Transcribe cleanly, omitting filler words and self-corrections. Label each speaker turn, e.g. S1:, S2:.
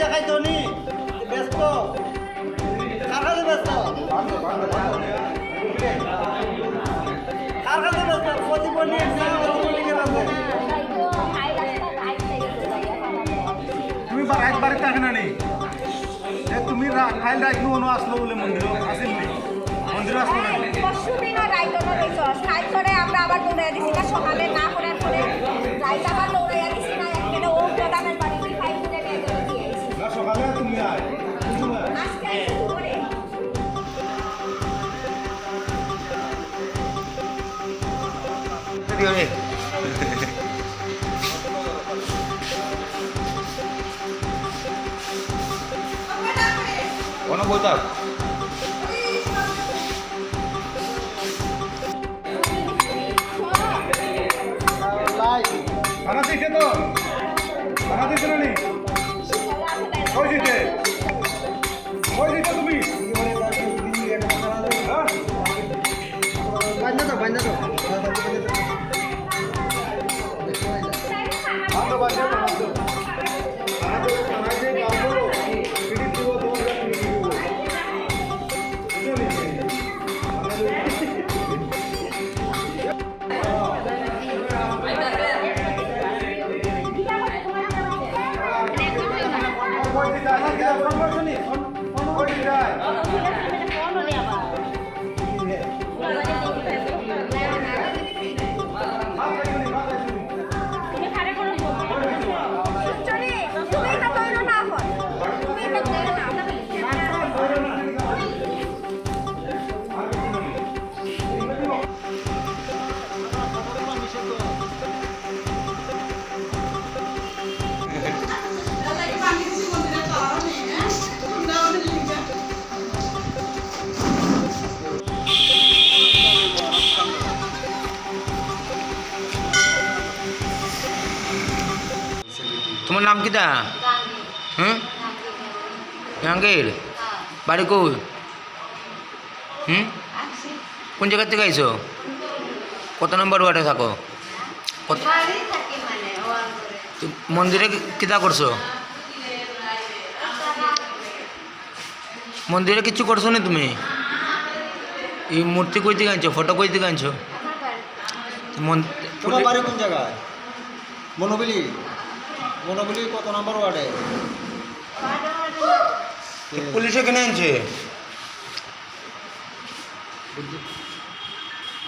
S1: জায়গায় তো নি ব্যস্ত কার কাছে ব্যস্ত কার কাছে ব্যস্ত প্রতিবন্ধী আছে প্রতিবন্ধীদের আছে
S2: তুমি একবারে থাকে না নেই তুমি খাইল রাখবো অনু আসলো বলে মন্দির আসেন নি মন্দির আসলো না
S3: পরশুদিনও রাইতনো রইছ খাই করে আমরা আবার দৌড়াইয়া দিছি না সকালে না করার পরে রাইত আবার দৌড়াইয়া দিছি না একবারে ও প্রধানের বাড়িতে খাই কিনে নিয়ে দিয়ে আইছি
S2: না সকালে তুমি আয়
S3: আজকে আইছি করে
S4: কোনো বলতাম
S2: খানা দিচ্ছে তো খানা দিচ্ছে না নি কই দিতে তুমি হ্যাঁ
S1: বান্ধা তো
S2: বান্ধব আছে
S3: তুমি খারে করো চলি তুমি তো কইরো না এখন তুমি তো কইরো না
S4: তোমার নাম কিটা হুম জাহাঙ্গীর বাড়ি কই কোন জায়গা থেকে আইছো কত নম্বর ওয়ার্ডে থাকো কত মন্দিরে কিতা করছো মন্দিরে কিছু করছো না তুমি এই মূর্তি কই থেকে আনছো ফটো কই থেকে আনছো
S1: তোমার বাড়ি কোন জায়গায় মনোবলি কত নম্বর ওয়ার্ডে
S4: পুলিশ এখানে আনছে